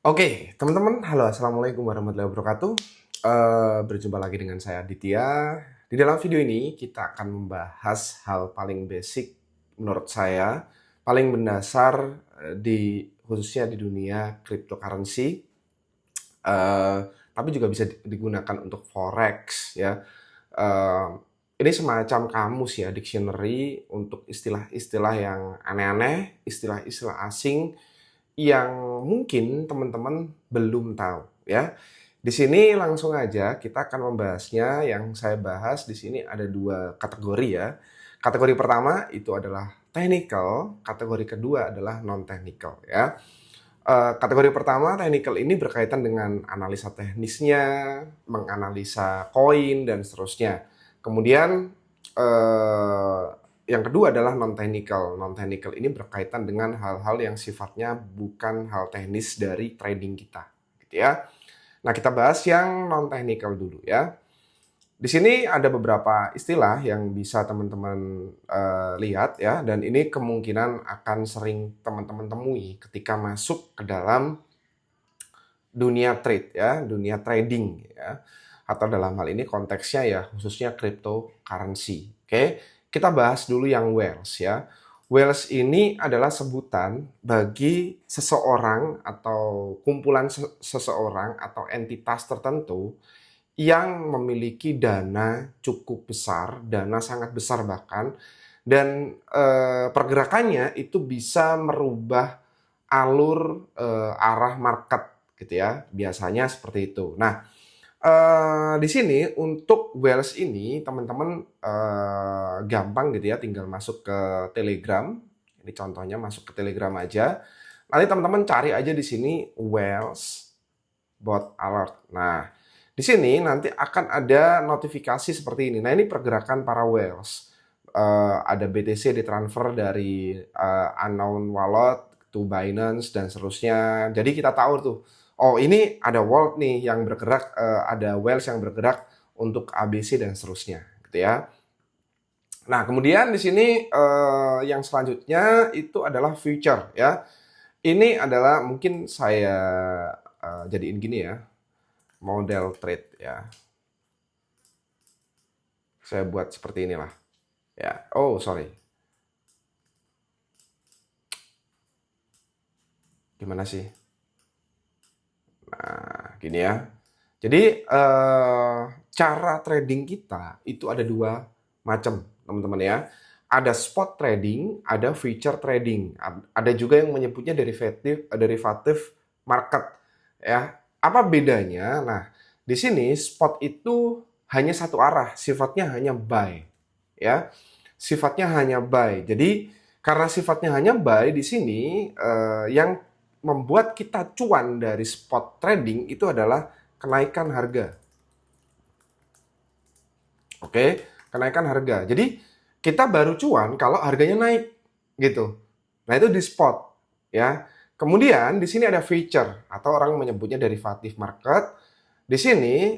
Oke, teman-teman, halo, assalamualaikum warahmatullahi wabarakatuh. Berjumpa lagi dengan saya Aditya. Di dalam video ini kita akan membahas hal paling basic menurut saya, paling mendasar khususnya di dunia cryptocurrency, eh, tapi juga bisa digunakan untuk forex ya. Eh, ini semacam kamus ya, dictionary untuk istilah-istilah yang aneh-aneh, istilah-istilah asing yang mungkin teman-teman belum tahu ya. Di sini langsung aja kita akan membahasnya. Yang saya bahas di sini ada dua kategori ya. Kategori pertama itu adalah technical, kategori kedua adalah non-technical ya. Kategori pertama technical ini berkaitan dengan analisa teknisnya, menganalisa koin dan seterusnya. Kemudian eh, yang kedua adalah non-technical. Non-technical ini berkaitan dengan hal-hal yang sifatnya bukan hal teknis dari trading kita, gitu ya. Nah, kita bahas yang non-technical dulu ya. Di sini ada beberapa istilah yang bisa teman-teman lihat ya, dan ini kemungkinan akan sering teman-teman temui ketika masuk ke dalam dunia trade ya, dunia trading ya. Atau dalam hal ini konteksnya ya khususnya cryptocurrency. Oke, kita bahas dulu yang whales ya. Whales ini adalah sebutan bagi seseorang atau kumpulan seseorang atau entitas tertentu yang memiliki dana cukup besar, dana sangat besar bahkan, dan pergerakannya itu bisa merubah alur arah market gitu ya, biasanya seperti itu. Nah, di sini untuk Wales ini teman-teman gampang gitu ya, tinggal masuk ke Telegram. Ini contohnya masuk ke Telegram aja. Nanti teman-teman cari aja di sini Wales bot alert. Nah, di sini nanti akan ada notifikasi seperti ini. Nah, ini pergerakan para whales. Ada BTC ditransfer dari unknown wallet to Binance dan seterusnya. Jadi kita tahu tuh, oh ini ada wallet nih yang bergerak, ada whales yang bergerak untuk ABC dan seterusnya, gitu ya. Nah, kemudian di sini yang selanjutnya itu adalah future ya. Ini adalah mungkin saya jadiin gini ya, model trade ya. Saya buat seperti inilah. Ya. Oh, sorry. Gimana sih? Nah, gini ya. Jadi cara trading kita itu ada dua macam, teman-teman ya. Ada spot trading, ada future trading. Ada juga yang menyebutnya derivatif market ya. Apa bedanya? Nah, di sini spot itu hanya satu arah, sifatnya hanya buy ya. Sifatnya hanya buy. Jadi karena sifatnya hanya buy di sini yang membuat kita cuan dari spot trading itu adalah kenaikan harga. Oke, kenaikan harga. Jadi kita baru cuan kalau harganya naik gitu. Nah, itu di spot ya. Kemudian di sini ada future atau orang menyebutnya derivatif market. Di sini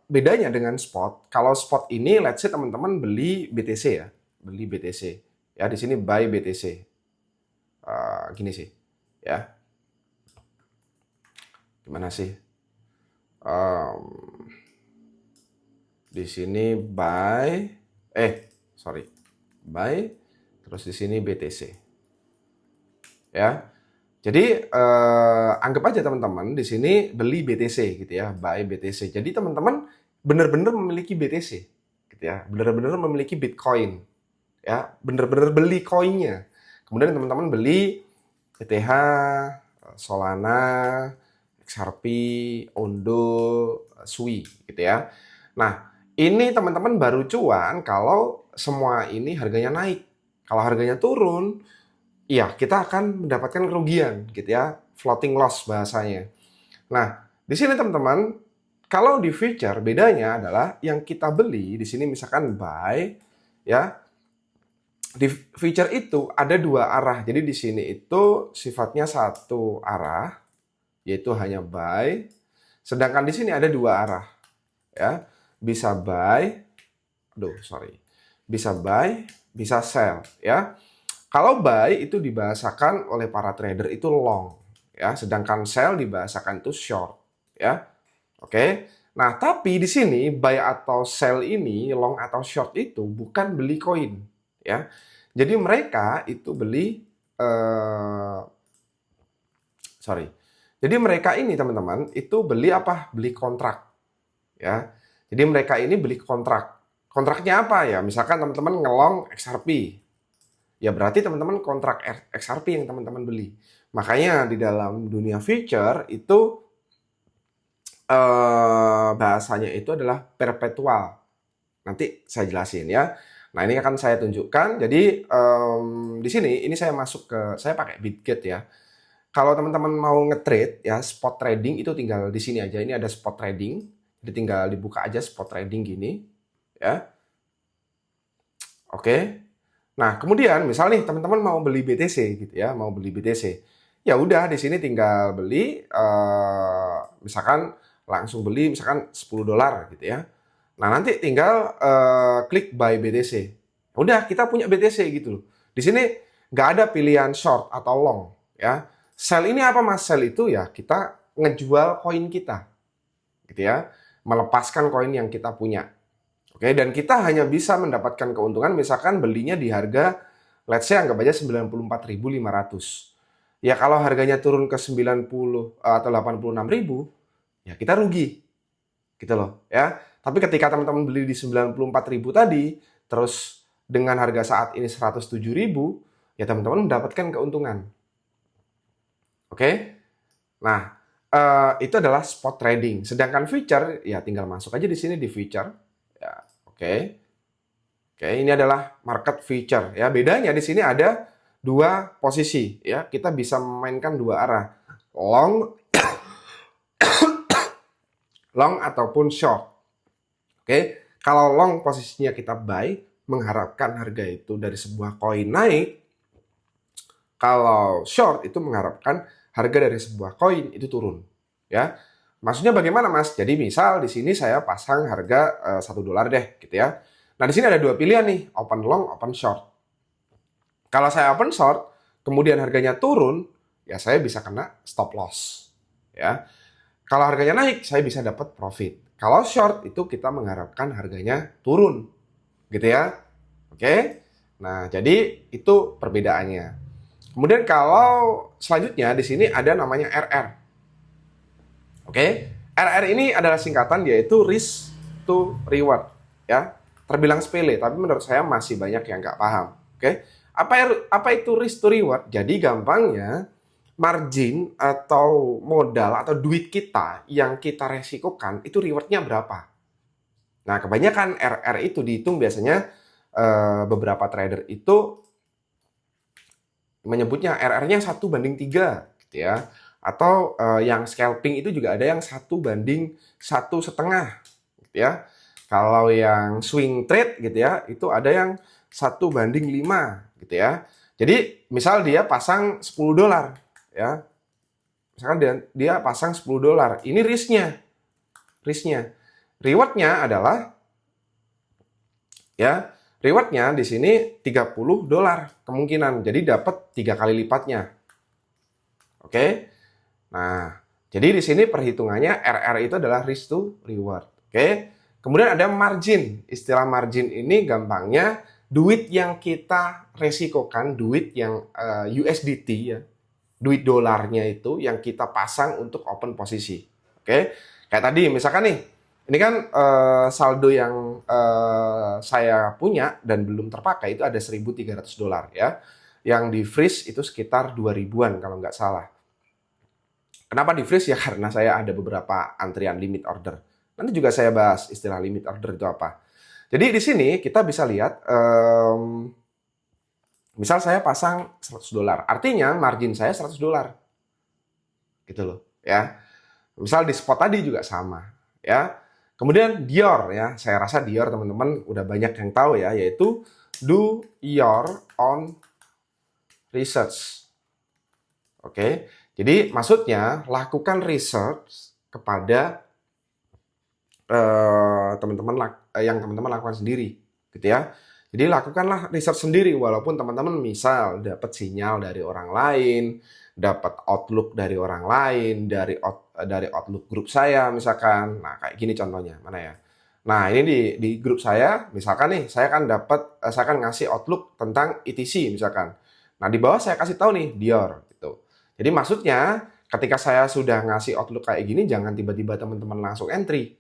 bedanya dengan spot. Kalau spot ini let's say teman-teman beli BTC ya, beli BTC. Ya, di sini buy BTC. Gini sih. Ya, gimana sih? Em, di sini buy, sorry, buy, terus di sini BTC, ya. Jadi anggap aja teman-teman di sini beli BTC gitu ya, buy BTC. Jadi teman-teman benar-benar memiliki BTC, gitu ya, benar-benar memiliki Bitcoin, ya, benar-benar beli koinnya. Kemudian teman-teman beli ETH, Solana, XRP, Ondo, Sui, gitu ya. Nah, ini teman-teman baru cuan kalau semua ini harganya naik. Kalau harganya turun, ya kita akan mendapatkan kerugian gitu ya, floating loss bahasanya. Nah, di sini teman-teman, kalau di future bedanya adalah yang kita beli di sini misalkan buy ya, di future itu ada dua arah. Jadi di sini itu sifatnya satu arah, yaitu hanya buy. Sedangkan di sini ada dua arah ya. Bisa buy, bisa buy, bisa sell ya. Kalau buy itu dibahasakan oleh para trader itu long ya, sedangkan sell dibahasakan itu short, ya. Oke. Nah, tapi di sini buy atau sell ini, long atau short itu bukan beli koin, ya. Jadi mereka itu beli sorry. Jadi mereka ini teman-teman itu beli apa? Beli kontrak, ya. Jadi mereka ini beli kontrak. Kontraknya apa ya? Misalkan teman-teman ngelong XRP, ya berarti teman-teman kontrak XRP yang teman-teman beli. Makanya di dalam dunia future itu bahasanya itu adalah perpetual. Nanti saya jelasin ya. Nah ini akan saya tunjukkan. Jadi di sini ini saya masuk ke, saya pakai Bitget ya. Kalau teman-teman mau nge-trade ya spot trading itu tinggal di sini aja. Ini ada spot trading. Jadi tinggal dibuka aja spot trading gini ya. Oke. Nah, kemudian misal nih teman-teman mau beli BTC gitu ya, mau beli BTC. Ya udah di sini tinggal beli misalkan langsung beli misalkan 10 dolar gitu ya. Nah, nanti tinggal klik buy BTC. Udah kita punya BTC gitu loh. Di sini nggak ada pilihan short atau long ya. Sell ini apa Mas? Sell itu ya kita ngejual koin kita. Gitu ya. Melepaskan koin yang kita punya. Oke, dan kita hanya bisa mendapatkan keuntungan misalkan belinya di harga let's say anggap aja 94.500. Ya kalau harganya turun ke 90 atau 86.000, ya kita rugi. Gitu loh, ya. Tapi ketika teman-teman beli di 94.000 tadi, terus dengan harga saat ini 107.000, ya teman-teman mendapatkan keuntungan. Oke? Nah, itu adalah spot trading. Sedangkan future, ya tinggal masuk aja di sini di future. Ya, oke. Oke, ini adalah market future ya. Bedanya di sini ada dua posisi ya. Kita bisa memainkan dua arah. Long long ataupun short. Oke. Kalau long posisinya kita buy, mengharapkan harga itu dari sebuah koin naik. Kalau short itu mengharapkan harga dari sebuah koin itu turun ya. Maksudnya bagaimana Mas? Jadi misal di sini saya pasang harga $1 deh gitu ya. Nah di sini ada dua pilihan nih, open long, open short. Kalau saya open short, kemudian harganya turun, ya saya bisa kena stop loss. Ya. Kalau harganya naik, saya bisa dapat profit. Kalau short itu kita mengharapkan harganya turun, gitu ya. Oke. Nah jadi itu perbedaannya. Kemudian kalau selanjutnya di sini ada namanya RR. Oke, RR ini adalah singkatan yaitu risk to reward ya. Terbilang sepele, tapi menurut saya masih banyak yang nggak paham. Oke, apa itu risk to reward? Jadi gampangnya margin atau modal atau duit kita yang kita resikokan itu rewardnya berapa? Nah, kebanyakan RR itu dihitung biasanya beberapa trader itu menyebutnya RR-nya 1:3 gitu ya. Atau yang scalping itu juga ada yang 1:1,5 gitu ya. Kalau yang swing trade gitu ya, itu ada yang 1:5 gitu ya. Jadi misal dia pasang 10 dolar ya. Misalkan dia pasang 10 dolar. Ini risknya. Rewardnya adalah ya, rewardnya di sini 30 dolar kemungkinan. Jadi dapat 3 kali lipatnya. Oke. Nah, jadi di sini perhitungannya RR itu adalah risk to reward. Oke. Kemudian ada margin. Istilah margin ini gampangnya duit yang kita resikokan, duit yang USDT ya. Duit dolarnya itu yang kita pasang untuk open posisi. Oke. Kayak tadi misalkan nih, ini kan saldo yang saya punya dan belum terpakai itu ada 1.300 dolar ya. Yang di freeze itu sekitar 2.000-an kalau nggak salah. Kenapa di freeze? Ya karena saya ada beberapa antrian limit order. Nanti juga saya bahas istilah limit order itu apa. Jadi di sini kita bisa lihat, misal saya pasang 100 dolar. Artinya margin saya 100 dolar. Gitu loh. Ya. Misal di spot tadi juga sama. Ya. Kemudian Dior ya. Saya rasa Dior teman-teman udah banyak yang tahu ya. Yaitu do your own research. Oke. Jadi maksudnya lakukan research kepada teman-teman yang teman-teman lakukan sendiri, gitu ya. Jadi lakukanlah research sendiri walaupun teman-teman misal dapat sinyal dari orang lain, dapat outlook dari orang lain, dari outlook grup saya misalkan. Nah, kayak gini contohnya, mana ya? Nah, ini di grup saya, misalkan nih, saya kan ngasih outlook tentang ETC misalkan. Nah, di bawah saya kasih tahu nih, Dior gitu. Jadi maksudnya, ketika saya sudah ngasih outlook kayak gini, jangan tiba-tiba teman-teman langsung entry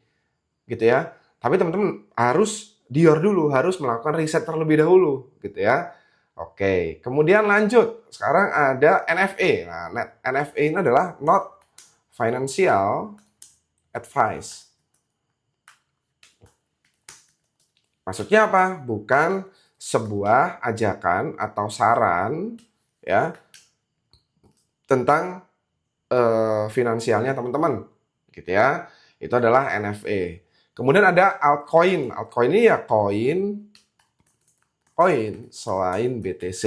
gitu ya. Tapi teman-teman harus Dior dulu, harus melakukan riset terlebih dahulu gitu ya. Oke, kemudian lanjut. Sekarang ada NFA. Nah, NFA ini adalah Not Financial Advice. Maksudnya apa? Bukan sebuah ajakan atau saran ya tentang finansialnya teman-teman gitu ya. Itu adalah NFA. Kemudian ada altcoin. Altcoin ini ya koin selain BTC.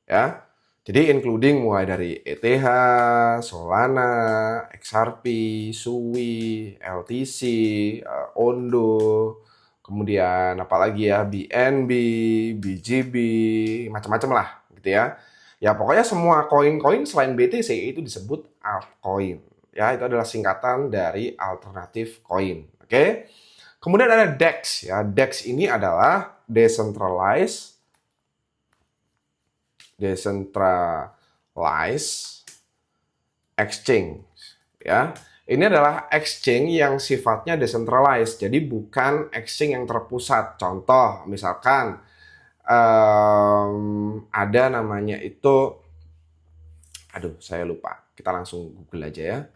Ya. Jadi including mulai dari ETH, Solana, XRP, Sui, LTC, Ondo, kemudian apalagi ya BNB, BGB, macam-macam lah gitu ya. Ya pokoknya semua koin-koin selain BTC itu disebut altcoin. Ya, itu adalah singkatan dari alternative coin. Oke. Kemudian ada DEX ya. DEX ini adalah decentralized exchange ya. Ini adalah exchange yang sifatnya decentralized, jadi bukan exchange yang terpusat. Contoh, misalkan ada namanya itu, aduh saya lupa. Kita langsung Google aja ya.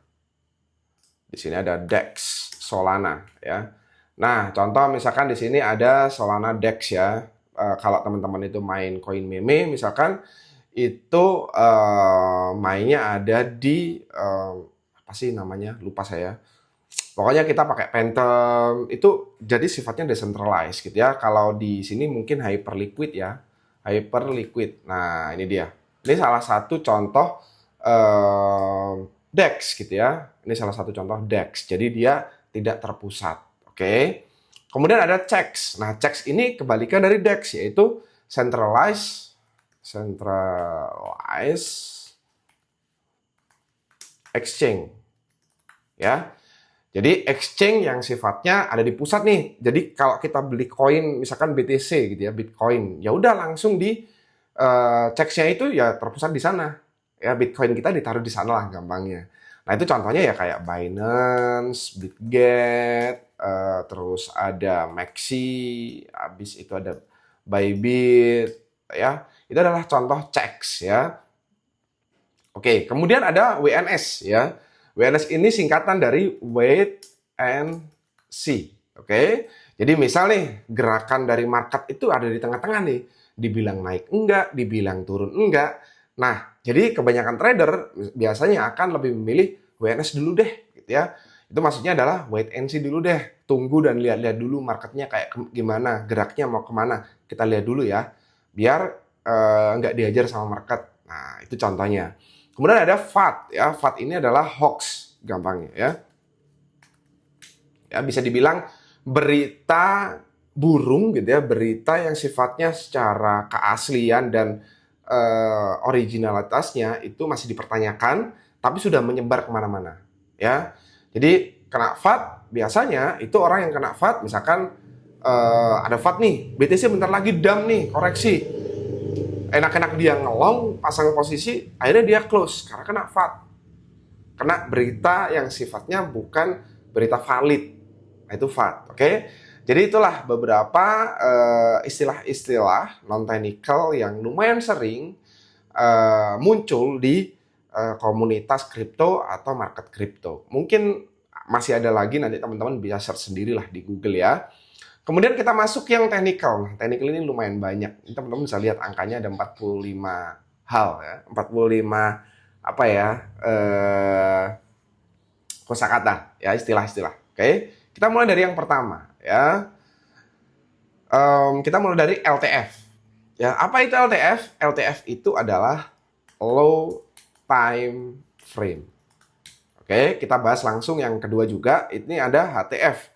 Di sini ada DEX Solana ya. Nah, contoh misalkan di sini ada Solana DEX ya. Kalau teman-teman itu main koin meme misalkan itu mainnya ada di apa sih namanya, lupa saya. Pokoknya kita pakai Phantom itu, jadi sifatnya decentralized gitu ya. Kalau di sini mungkin Hyperliquid ya, Hyperliquid. Nah, ini dia. Ini salah satu contoh DEX gitu ya. Ini salah satu contoh DEX. Jadi dia tidak terpusat. Oke. Kemudian ada CEX. Nah, CEX ini kebalikan dari DEX, yaitu centralized exchange. Ya. Jadi exchange yang sifatnya ada di pusat nih. Jadi kalau kita beli koin misalkan BTC gitu ya, Bitcoin, ya udah langsung di CEX-nya itu ya terpusat di sana. Ya, Bitcoin kita ditaruh di sana lah gampangnya. Nah, itu contohnya ya kayak Binance, Bitget, terus ada Maxi, habis itu ada Bybit, ya. Itu adalah contoh CEX ya. Oke, kemudian ada WNS ya. WNS ini singkatan dari Wait and See. Oke. Jadi misal nih gerakan dari market itu ada di tengah-tengah nih. Dibilang naik enggak, dibilang turun enggak. Nah, jadi kebanyakan trader biasanya akan lebih memilih WNS dulu deh gitu ya. Itu maksudnya adalah wait and see dulu deh. Tunggu dan lihat-lihat dulu marketnya kayak gimana, geraknya mau kemana. Kita lihat dulu ya. Biar nggak diajar sama market. Nah, itu contohnya. Kemudian ada FUD ya. FUD ini adalah hoax gampangnya ya. Ya, bisa dibilang berita burung gitu ya, berita yang sifatnya secara keaslian dan originalitasnya itu masih dipertanyakan, tapi sudah menyebar kemana-mana ya. Jadi kena FUD biasanya itu orang yang kena FUD, misalkan ada FUD nih, BTC bentar lagi dump nih, koreksi. Enak-enak dia ngelong, pasang posisi, akhirnya dia close karena kena FUD. Kena berita yang sifatnya bukan berita valid. Nah, itu FUD, oke? Jadi itulah beberapa istilah-istilah non-technical yang lumayan sering muncul di komunitas kripto atau market kripto. Mungkin masih ada lagi, nanti teman-teman bisa search sendirilah di Google ya. Kemudian kita masuk yang technical. Nah, technical ini lumayan banyak. Teman-teman bisa lihat angkanya ada 45 hal ya. 45 apa ya? Kosakata ya, istilah-istilah. Oke. Kita mulai dari yang pertama ya. Kita mulai dari LTF. Ya, apa itu LTF? LTF itu adalah low time frame. Oke, kita bahas langsung yang kedua juga. Ini ada HTF,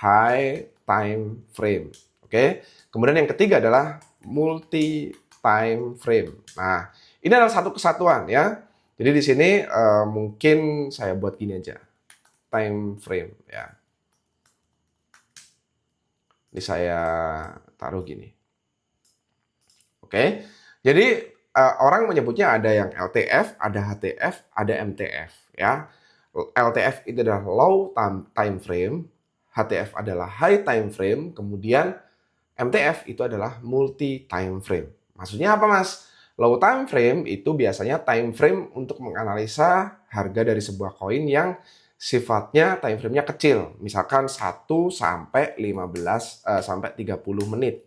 high time frame. Oke. Kemudian yang ketiga adalah multi time frame. Nah, Ini adalah satu kesatuan ya. Jadi di sini mungkin saya buat gini aja, time frame ya. Ini saya taruh gini. Oke, jadi orang menyebutnya ada yang LTF, ada HTF, ada MTF ya. LTF itu adalah low time frame, HTF adalah high time frame, kemudian MTF itu adalah multi time frame. Maksudnya apa, Mas? Low time frame itu biasanya time frame untuk menganalisa harga dari sebuah koin yang sifatnya time frame-nya kecil, misalkan 1 sampai 15 sampai 30 menit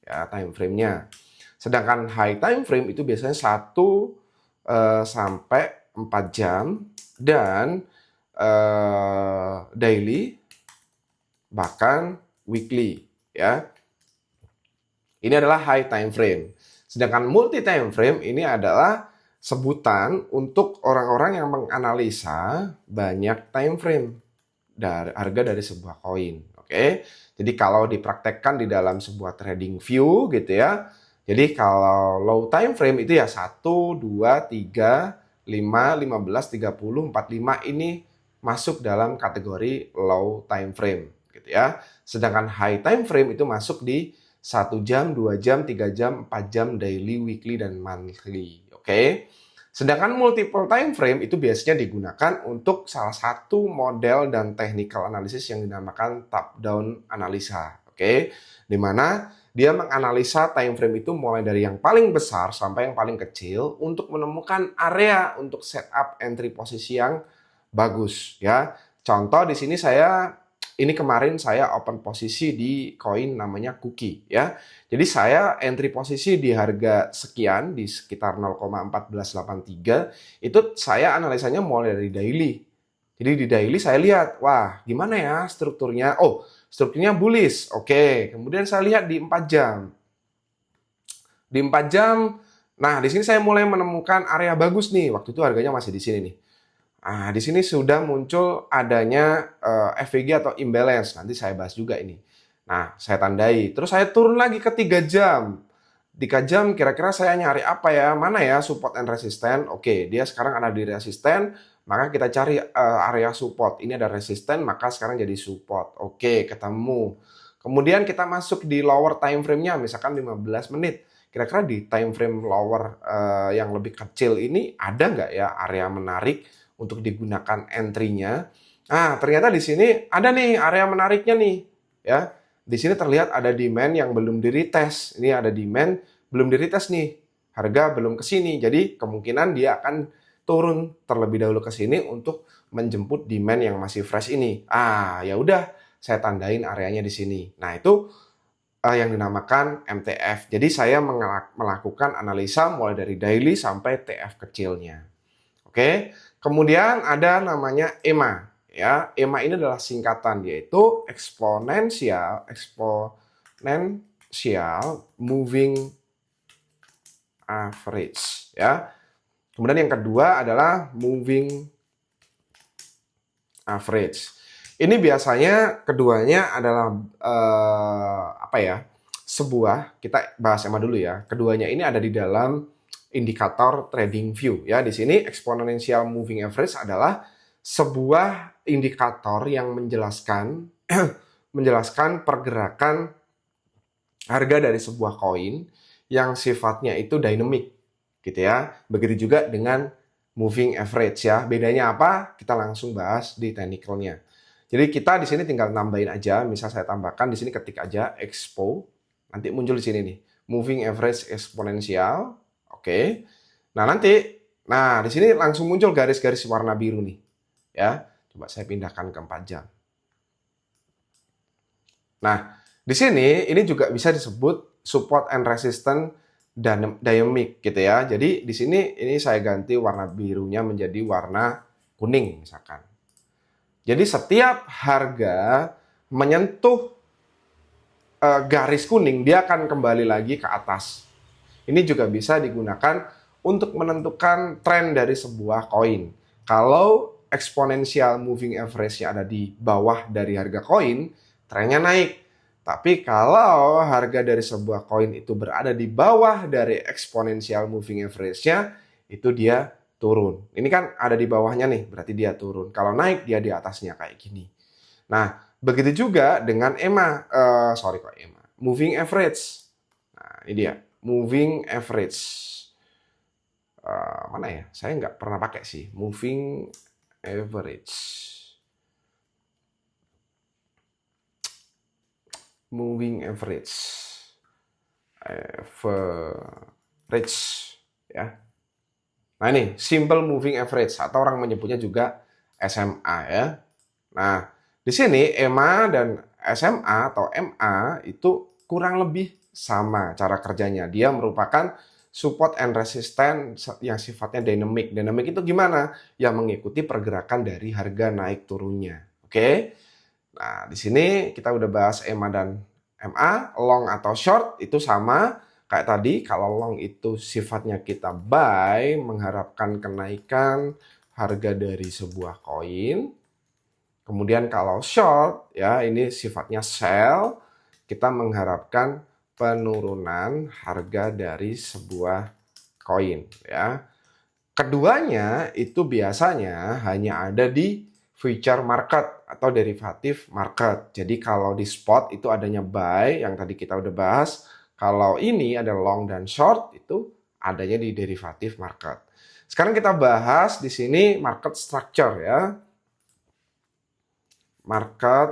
ya time frame-nya. Sedangkan high time frame itu biasanya 1 sampai 4 jam dan daily bahkan weekly ya. Ini adalah high time frame. Sedangkan multi time frame ini adalah sebutan untuk orang-orang yang menganalisa banyak time frame dari harga dari sebuah koin. Oke. Jadi kalau dipraktekkan di dalam sebuah trading view gitu ya. Jadi kalau low time frame itu ya 1, 2, 3, 5, 15, 30, 45 ini masuk dalam kategori low time frame gitu ya. Sedangkan high time frame itu masuk di 1 jam, 2 jam, 3 jam, 4 jam daily, weekly, dan monthly. Oke. Sedangkan multiple time frame itu biasanya digunakan untuk salah satu model dan technical analysis yang dinamakan top-down analisa. Oke. Di mana dia menganalisa time frame itu mulai dari yang paling besar sampai yang paling kecil untuk menemukan area untuk setup entry posisi yang bagus ya. Contoh di sini ini kemarin saya open posisi di koin namanya Kuki ya. Jadi saya entry posisi di harga sekian di sekitar 0,1483 itu saya analisanya mulai dari daily. Jadi di daily saya lihat, wah gimana ya strukturnya? Oh, strukturnya bullish. Oke, kemudian saya lihat di 4 jam. Di 4 jam, nah di sini saya mulai menemukan area bagus nih. Waktu itu harganya masih di sini nih. Nah, di sini sudah muncul adanya FVG atau imbalance. Nanti saya bahas juga ini. Nah, saya tandai. Terus saya turun lagi ke 3 jam. 3 jam kira-kira saya nyari apa ya? Mana ya support and resistance? Oke, dia sekarang ada di resisten, maka kita cari area support. Ini ada resisten, maka sekarang jadi support. Oke, ketemu. Kemudian kita masuk di lower time frame-nya, misalkan 15 menit. Kira-kira di time frame lower yang lebih kecil ini ada nggak ya area menarik untuk digunakan entry-nya? Nah, ternyata di sini ada nih area menariknya nih, ya. Di sini terlihat ada demand yang belum di-retest. Ini ada demand belum di-retest nih. Harga belum ke sini. Jadi kemungkinan dia akan turun terlebih dahulu ke sini untuk menjemput demand yang masih fresh ini. Ah, ya udah, saya tandain areanya di sini. Nah, itu yang dinamakan MTF. Jadi saya melakukan analisa mulai dari daily sampai TF kecilnya. Oke. Kemudian ada namanya EMA. Ya, EMA ini adalah singkatan, yaitu exponential moving average. Ya. Kemudian yang kedua adalah moving average. Ini biasanya keduanya adalah sebuah, kita bahas EMA dulu ya. Keduanya ini ada di dalam indikator trading view ya. Di sini exponential moving average adalah sebuah indikator yang menjelaskan pergerakan harga dari sebuah koin yang sifatnya itu dynamic gitu ya. Begitu juga dengan moving average ya. Bedanya apa? Kita langsung bahas di technicalnya. Jadi kita di sini tinggal nambahin aja. Misal saya tambahkan di sini ketik aja expo, nanti muncul di sini nih moving average exponential. Oke. Nah, di sini langsung muncul garis-garis warna biru nih. Ya. Coba saya pindahkan ke 4 jam. Nah, di sini ini juga bisa disebut support and resistance dynamic gitu ya. Jadi di sini ini saya ganti warna birunya menjadi warna kuning misalkan. Jadi setiap harga menyentuh garis kuning, dia akan kembali lagi ke atas. Ini juga bisa digunakan untuk menentukan tren dari sebuah koin. Kalau exponential moving average-nya ada di bawah dari harga koin, trennya naik. Tapi kalau harga dari sebuah koin itu berada di bawah dari exponential moving average-nya, itu dia turun. Ini kan ada di bawahnya nih, berarti dia turun. Kalau naik, dia di atasnya kayak gini. Nah, begitu juga dengan moving average. Nah, ini dia, moving average. Mana ya? Saya nggak pernah pakai sih, moving average. Moving average. Average, ya. Nah, ini simple moving average atau orang menyebutnya juga SMA, ya. Nah, di sini EMA dan SMA atau MA itu kurang lebih sama cara kerjanya. Dia merupakan support and resistance yang sifatnya dynamic. Dynamic itu gimana? Yang mengikuti pergerakan dari harga naik turunnya. Oke? Nah, di sini kita udah bahas EMA dan MA, long atau short itu sama kayak tadi. Kalau long itu sifatnya kita buy, mengharapkan kenaikan harga dari sebuah koin. Kemudian kalau short, ya ini sifatnya sell, kita mengharapkan penurunan harga dari sebuah koin, ya. Keduanya itu biasanya hanya ada di future market atau derivative market. Jadi kalau di spot itu adanya buy yang tadi kita udah bahas. Kalau ini ada long dan short itu adanya di derivative market. Sekarang kita bahas di sini market structure, ya. Market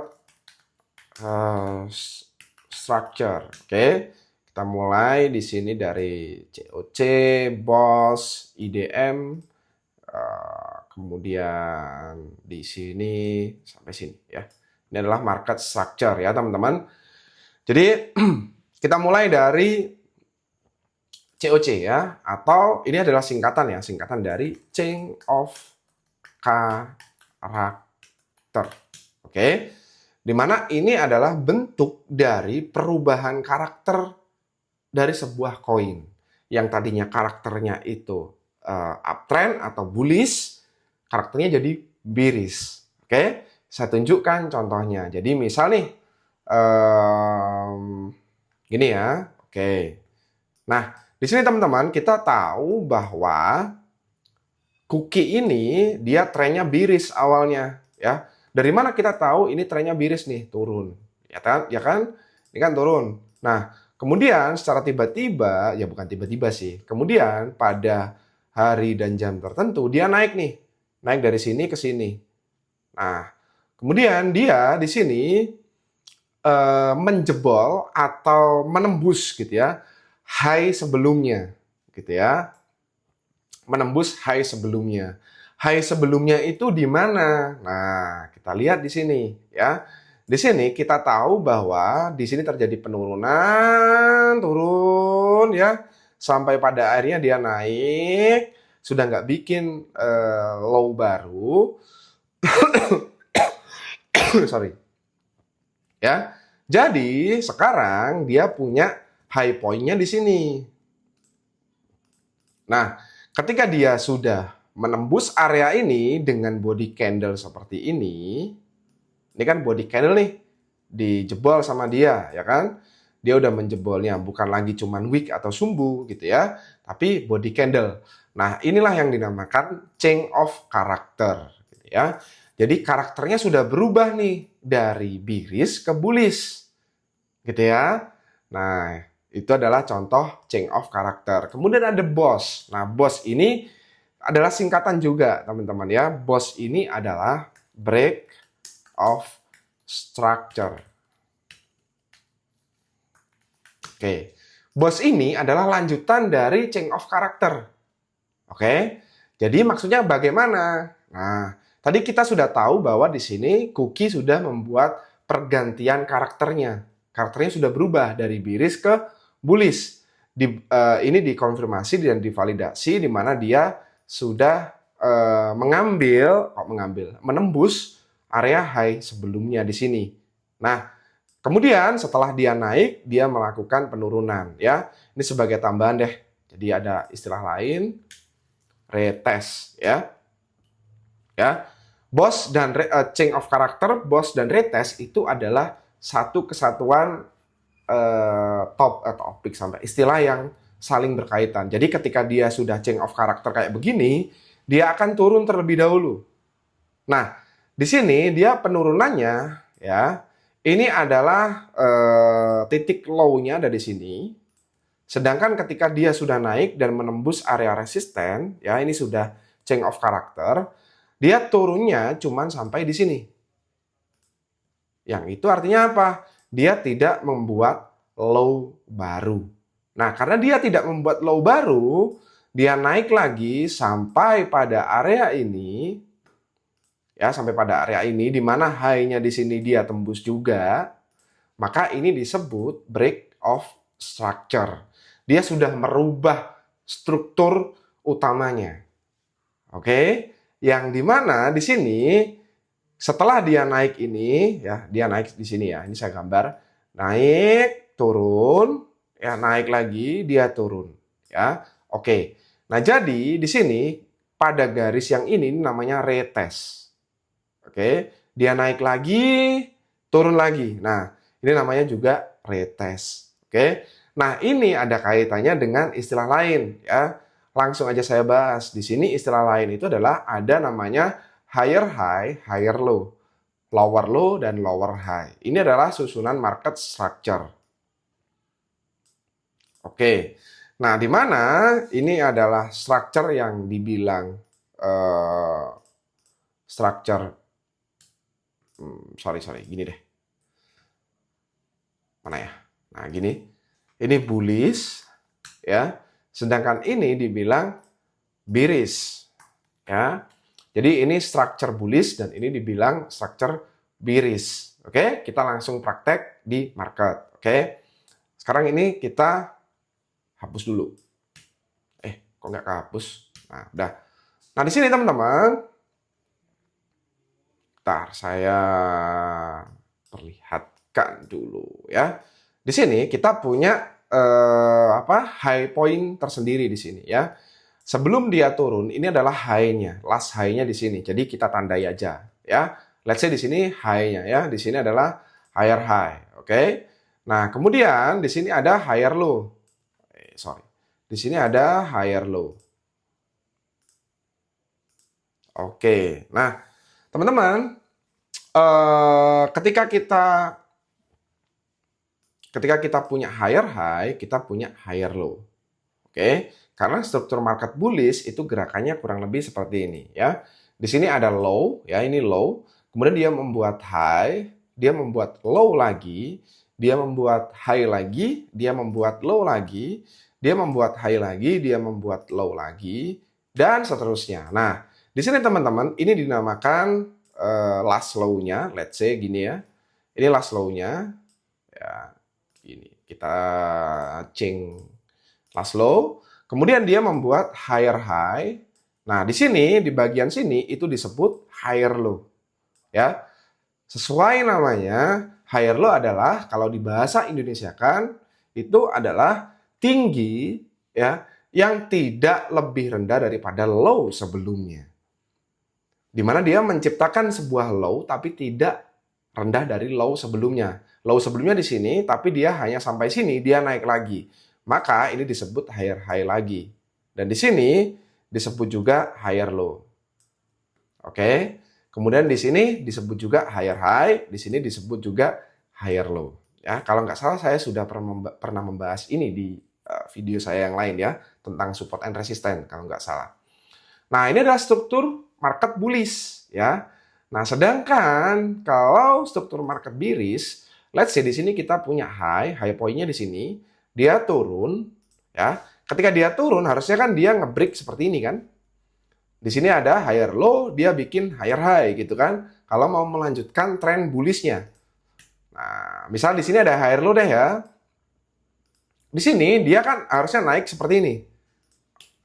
structure. Oke. Kita mulai di sini dari COC, BOS, IDM, kemudian di sini sampai sini, ya. Ini adalah market structure, ya teman-teman. Jadi kita mulai dari COC, ya, atau ini adalah singkatan, ya, singkatan dari chain of character. Oke. Dimana ini adalah bentuk dari perubahan karakter dari sebuah koin yang tadinya karakternya itu uptrend atau bullish, karakternya jadi bearish. Oke, saya tunjukkan contohnya. Jadi misal nih, gini ya. Oke. Nah, di sini teman-teman kita tahu bahwa cookie ini dia trennya bearish awalnya, ya. Dari mana kita tahu ini trennya bearish nih, turun, ya kan? Ya kan? Ini kan turun. Nah, kemudian secara tiba-tiba, ya bukan tiba-tiba sih. Kemudian pada hari dan jam tertentu dia naik nih. Naik dari sini ke sini. Nah, kemudian dia di sini menjebol atau menembus gitu ya high sebelumnya gitu ya. Menembus high sebelumnya. High sebelumnya itu di mana? Nah, kita lihat di sini ya. Di sini kita tahu bahwa di sini terjadi penurunan, turun ya, sampai pada akhirnya dia naik, sudah nggak bikin low baru. Sorry. Ya. Jadi sekarang dia punya high point-nya di sini. Nah, ketika dia sudah menembus area ini dengan body candle seperti ini kan body candle nih, dijebol sama dia, ya kan? Dia udah menjebolnya, bukan lagi cuman wick atau sumbu gitu ya, tapi body candle. Nah, inilah yang dinamakan change of character, gitu ya. Jadi karakternya sudah berubah nih dari bearish ke bullish, gitu ya. Nah, itu adalah contoh change of character. Kemudian ada BOSS. Nah, BOSS ini adalah singkatan juga, teman-teman ya. BOSS ini adalah break of structure. Oke. BOSS ini adalah lanjutan dari change of character. Oke. Jadi maksudnya bagaimana? Nah, tadi kita sudah tahu bahwa di sini cookie sudah membuat pergantian karakternya. Karakternya sudah berubah dari bearish ke bullish. Ini dikonfirmasi dan divalidasi di mana dia sudah menembus area high sebelumnya di sini. Nah, kemudian setelah dia naik, dia melakukan penurunan ya. Ini sebagai tambahan deh. Jadi ada istilah lain, retest ya. Ya. BOSS dan change of character, BOSS dan retest itu adalah satu kesatuan topik sampai istilah yang saling berkaitan. Jadi ketika dia sudah change of character kayak begini, dia akan turun terlebih dahulu. Nah, di sini dia penurunannya ya, ini adalah titik low-nya ada di sini. Sedangkan ketika dia sudah naik dan menembus area resisten, ya ini sudah change of character, dia turunnya cuman sampai di sini. Yang itu artinya apa? Dia tidak membuat low baru. Nah, karena dia tidak membuat low baru, dia naik lagi sampai pada area ini, ya sampai pada area ini, di mana high-nya di sini dia tembus juga, maka ini disebut break of structure. Dia sudah merubah struktur utamanya. Oke, yang dimana di sini setelah dia naik ini, ya dia naik di sini ya, ini saya gambar, naik, turun, ya naik lagi, dia turun, ya. Oke. Nah, jadi di sini pada garis yang ini namanya retest. Oke, dia naik lagi, turun lagi. Nah, ini namanya juga retest. Oke. Nah, ini ada kaitannya dengan istilah lain ya. Langsung aja saya bahas. Di sini istilah lain itu adalah ada namanya higher high, higher low, lower low, dan lower high. Ini adalah susunan market structure. Oke, nah di mana ini adalah structure yang dibilang structure, gini deh, mana ya? Nah gini, ini bullish, ya, sedangkan ini dibilang bearish, ya. Jadi ini structure bullish dan ini dibilang structure bearish. Oke, kita langsung praktek di market. Oke, sekarang ini kita hapus dulu. Kok nggak kehapus? Nah, udah. Nah, di sini teman-teman, ntar saya perlihatkan dulu ya. Di sini kita punya high point tersendiri di sini ya. Sebelum dia turun, ini adalah high-nya, last high-nya di sini. Jadi kita tandai aja ya. Let's say di sini high-nya ya. Di sini adalah higher high, oke? Nah, kemudian di sini ada higher low. Di sini ada higher low. Oke, nah teman-teman, ketika kita punya higher high, kita punya higher low. Oke, karena struktur market bullish itu gerakannya kurang lebih seperti ini ya. Di sini ada low, ya ini low. Kemudian dia membuat high, dia membuat low lagi, dia membuat high lagi, dia membuat low lagi, dia membuat high lagi, dia membuat low lagi, dan seterusnya. Nah, di sini teman-teman, ini dinamakan last low-nya, let's say gini ya. Ini last low-nya, ya gini. Kita change last low, kemudian dia membuat higher high. Nah, di sini, di bagian sini, itu disebut higher low. Ya, sesuai namanya, higher low adalah, kalau di bahasa Indonesia kan, itu adalah tinggi ya yang tidak lebih rendah daripada low sebelumnya. Di mana dia menciptakan sebuah low tapi tidak rendah dari low sebelumnya. Low sebelumnya di sini tapi dia hanya sampai sini, dia naik lagi. Maka ini disebut higher high lagi. Dan di sini disebut juga higher low. Oke. Kemudian di sini disebut juga higher high, di sini disebut juga higher low. Ya, kalau nggak salah saya sudah pernah membahas ini di video saya yang lain ya, tentang support and resistance kalau nggak salah. Nah, ini adalah struktur market bullish ya. Nah, sedangkan kalau struktur market bearish, let's say di sini kita punya high point-nya di sini, dia turun ya. Ketika dia turun harusnya kan dia nge-break seperti ini kan. Di sini ada higher low, dia bikin higher high gitu kan. Kalau mau melanjutkan tren bullish-nya. Nah, misal di sini ada higher low deh ya. Di sini dia kan harusnya naik seperti ini.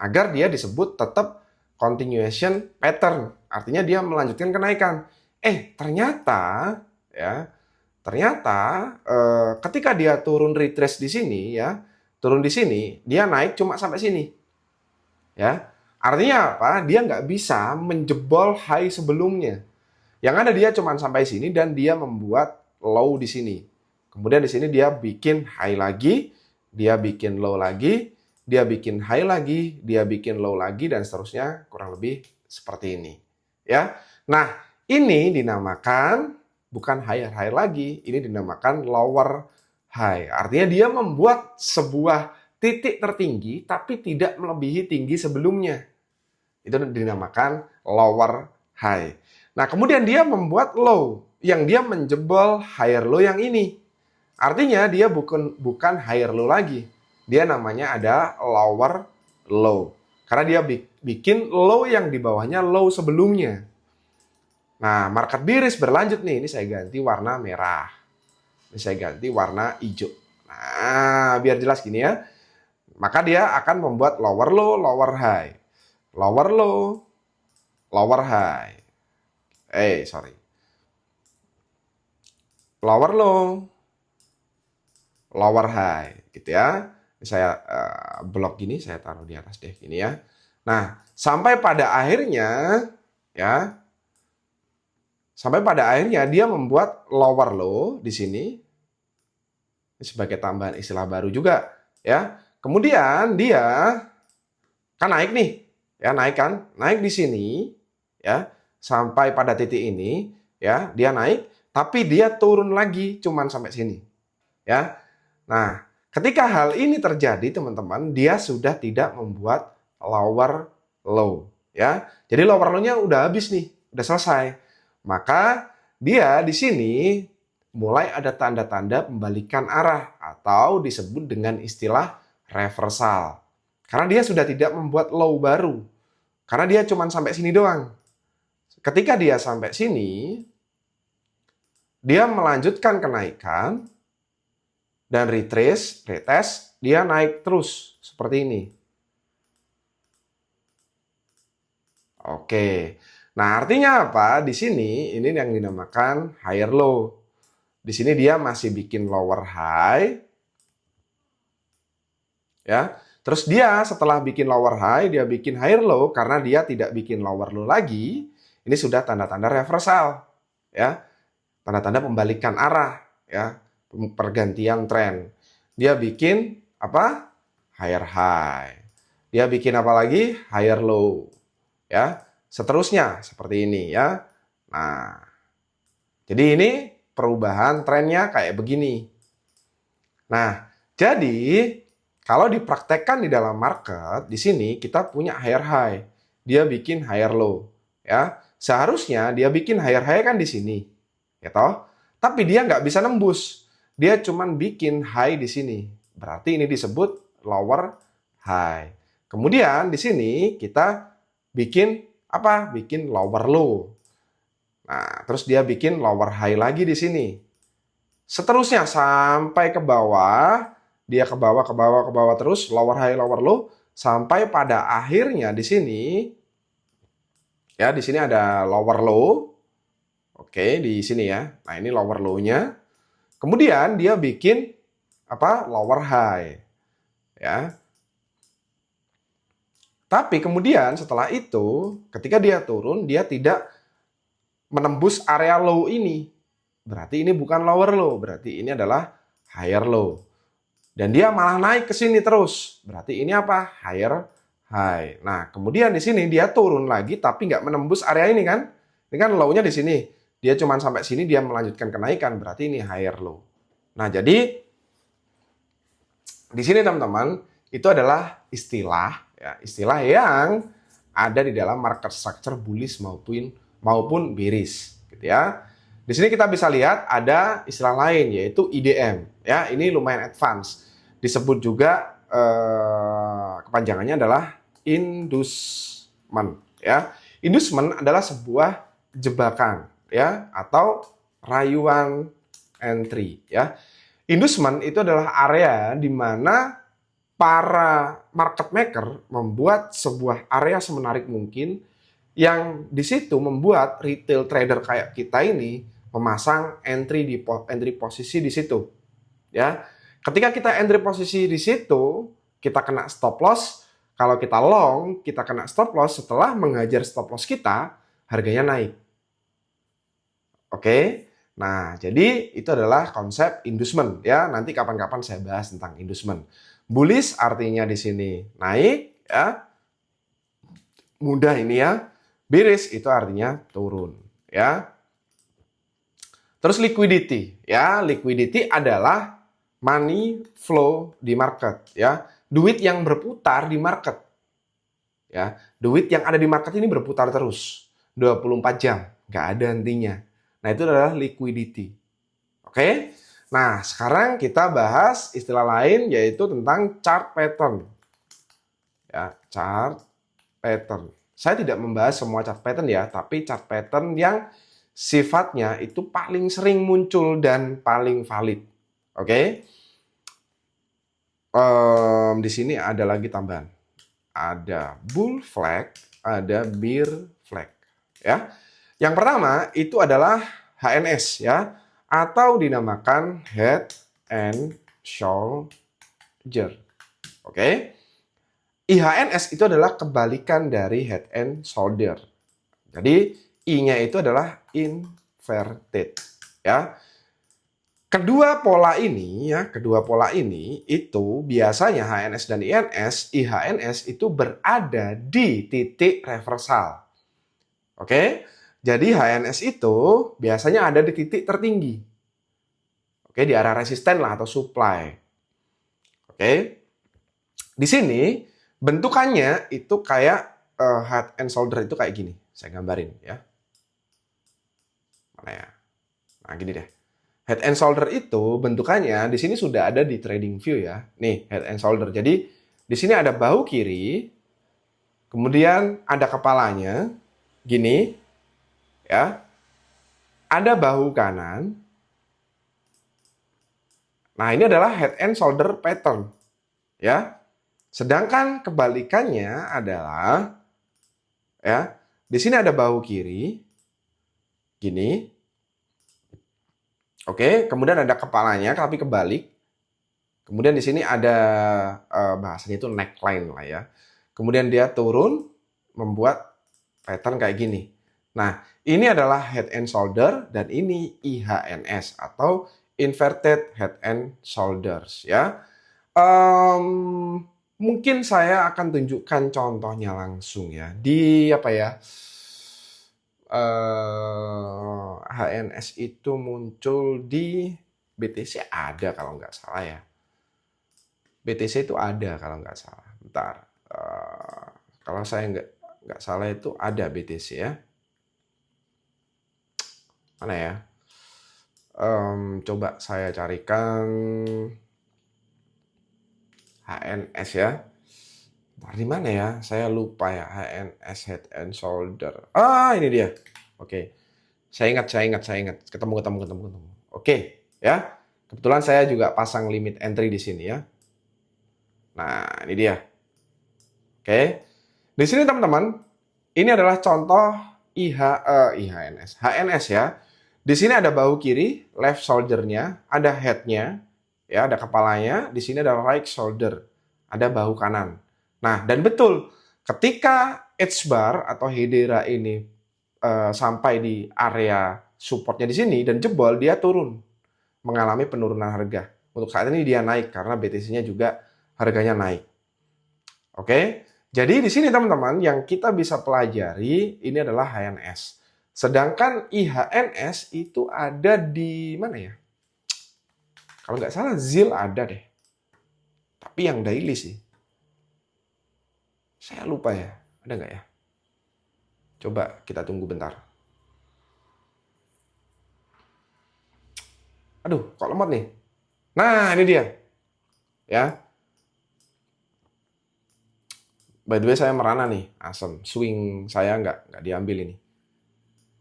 Agar dia disebut tetap continuation pattern. Artinya dia melanjutkan kenaikan. Ternyata ketika dia turun retrace di sini ya, turun di sini, dia naik cuma sampai sini. Ya. Artinya apa? Dia nggak bisa menjebol high sebelumnya. Yang ada dia cuma sampai sini dan dia membuat low di sini. Kemudian di sini dia bikin high lagi, dia bikin low lagi, dia bikin high lagi, dia bikin low lagi, dan seterusnya, kurang lebih seperti ini. Ya, nah ini dinamakan bukan higher high lagi, ini dinamakan lower high. Artinya dia membuat sebuah titik tertinggi tapi tidak melebihi tinggi sebelumnya. Itu dinamakan lower high. Nah, kemudian dia membuat low yang dia menjebol higher low yang ini. Artinya dia bukan higher low lagi. Dia namanya ada lower low. Karena dia bikin low yang di bawahnya low sebelumnya. Nah, market bearish berlanjut nih. Ini saya ganti warna merah. Ini saya ganti warna hijau. Nah, biar jelas gini ya. Maka dia akan membuat lower low, lower high. Lower low, lower high. Sorry. Lower low, lower high, gitu ya. Ini saya blok gini, saya taruh di atas deh gini ya. Nah, sampai pada akhirnya ya, dia membuat lower low di sini. Ini sebagai tambahan istilah baru juga ya. Kemudian dia kan naik nih. Ya, naik kan? Naik di sini ya, sampai pada titik ini ya, dia naik, tapi dia turun lagi cuman sampai sini. Ya. Nah, ketika hal ini terjadi, teman-teman, dia sudah tidak membuat lower low, ya. Jadi lower low-nya udah habis nih, udah selesai. Maka dia di sini mulai ada tanda-tanda pembalikan arah atau disebut dengan istilah reversal. Karena dia sudah tidak membuat low baru. Karena dia cuma sampai sini doang. Ketika dia sampai sini, dia melanjutkan kenaikan dan retest, dia naik terus seperti ini. Oke. Nah, artinya apa? Di sini ini yang dinamakan higher low. Di sini dia masih bikin lower high. Ya. Terus dia setelah bikin lower high, dia bikin higher low karena dia tidak bikin lower low lagi. Ini sudah tanda-tanda reversal, ya. Tanda-tanda pembalikan arah, ya. Pergantian tren. Dia bikin apa? Higher high. Dia bikin apa lagi? Higher low. Ya. Seterusnya seperti ini ya. Nah. Jadi ini perubahan trennya kayak begini. Nah, jadi kalau dipraktekkan di dalam market, di sini kita punya higher high. Dia bikin higher low, ya. Seharusnya dia bikin higher high kan di sini, ya toh? Tapi dia nggak bisa nembus. Dia cuman bikin high di sini. Berarti ini disebut lower high. Kemudian di sini kita bikin apa? Bikin lower low. Nah, terus dia bikin lower high lagi di sini. Seterusnya sampai ke bawah. Dia ke bawah terus, lower high, lower low, sampai pada akhirnya di sini, ya di sini ada lower low, oke di sini ya. Nah ini lower low-nya. Kemudian dia bikin apa? Lower high, ya. Tapi kemudian setelah itu, ketika dia turun, dia tidak menembus area low ini. Berarti ini bukan lower low, berarti ini adalah higher low. Dan dia malah naik ke sini terus. Berarti ini apa? Higher high. Nah, kemudian di sini dia turun lagi tapi nggak menembus area ini kan? Ini kan low-nya di sini. Dia cuma sampai sini dia melanjutkan kenaikan. Berarti ini higher low. Nah, jadi di sini teman-teman, itu adalah istilah yang ada di dalam market structure bullish maupun bearish, gitu ya. Di sini kita bisa lihat ada istilah lain yaitu IDM, ya. Ini lumayan advance. Disebut juga kepanjangannya adalah inducement, ya. Inducement adalah sebuah jebakan, ya, atau rayuan entry, ya. Inducement itu adalah area di mana para market maker membuat sebuah area semenarik mungkin yang di situ membuat retail trader kayak kita ini memasang entry posisi di situ, ya. Ketika kita entry posisi di situ, kita kena stop loss. Kalau kita long, kita kena stop loss. Setelah menghajar stop loss kita, harganya naik. Oke. Nah, jadi itu adalah konsep inducement ya. Nanti kapan-kapan saya bahas tentang inducement. Bullish artinya di sini naik ya. Mudah ini ya. Bearish itu artinya turun ya. Terus liquidity ya. Liquidity adalah money flow di market ya. Duit yang berputar di market. Ya, duit yang ada di market ini berputar terus 24 jam, nggak ada hentinya. Nah, itu adalah liquidity. Oke? Nah, sekarang kita bahas istilah lain yaitu tentang chart pattern. Ya, chart pattern. Saya tidak membahas semua chart pattern ya, tapi chart pattern yang sifatnya itu paling sering muncul dan paling valid. Oke? Di sini ada lagi tambahan. Ada bull flag, ada bear flag. Ya. Yang pertama itu adalah HNS ya, atau dinamakan head and shoulder. Oke. IHNS itu adalah kebalikan dari head and shoulder. Jadi I-nya itu adalah inverted ya. Kedua pola ini itu biasanya HNS dan IHNS itu berada di titik reversal. Oke, jadi HNS itu biasanya ada di titik tertinggi. Oke, di arah resisten lah atau supply. Oke, di sini bentukannya itu kayak head and shoulder itu kayak gini. Saya gambarin ya. Mana ya? Nah, gini deh. Head and shoulder itu bentukannya di sini sudah ada di trading view ya. Nih, head and shoulder. Jadi di sini ada bahu kiri, kemudian ada kepalanya, gini, ya. Ada bahu kanan. Nah, ini adalah head and shoulder pattern, ya. Sedangkan kebalikannya adalah, ya, di sini ada bahu kiri, gini. Oke, kemudian ada kepalanya tapi kebalik. Kemudian di sini ada bahasanya itu neckline lah ya. Kemudian dia turun membuat pattern kayak gini. Nah, ini adalah head and shoulder dan ini IHNS atau inverted head and shoulders ya. Mungkin saya akan tunjukkan contohnya langsung ya di apa ya? HNS itu muncul di BTC ada kalau nggak salah ya. BTC itu ada kalau nggak salah. Bentar. Kalau saya nggak salah itu ada BTC ya. Mana ya? Coba saya carikan HNS ya. Di mana ya? Saya lupa ya. HNS head and shoulder. Ah, ini dia. Oke. Saya ingat. Ketemu. Oke, ya. Kebetulan saya juga pasang limit entry di sini ya. Nah, ini dia. Oke. Di sini teman-teman, ini adalah contoh IHNS. HNS ya. Di sini ada bahu kiri, left shoulder-nya, ada head-nya, ya, ada kepalanya. Di sini ada right shoulder, ada bahu kanan. Nah, dan betul, ketika H-bar atau Hedera ini sampai di area supportnya di sini dan jebol, dia turun, mengalami penurunan harga. Untuk saat ini dia naik karena BTC-nya juga harganya naik. Oke, jadi di sini teman-teman yang kita bisa pelajari ini adalah HNS. Sedangkan IHNS itu ada di mana ya? Kalau nggak salah ZIL ada deh. Tapi yang daily sih. Saya lupa ya, ada nggak ya? Coba kita tunggu bentar. Aduh, kok lemot nih? Nah, ini dia. Ya. By the way, saya merana nih, asem. Swing saya nggak diambil ini.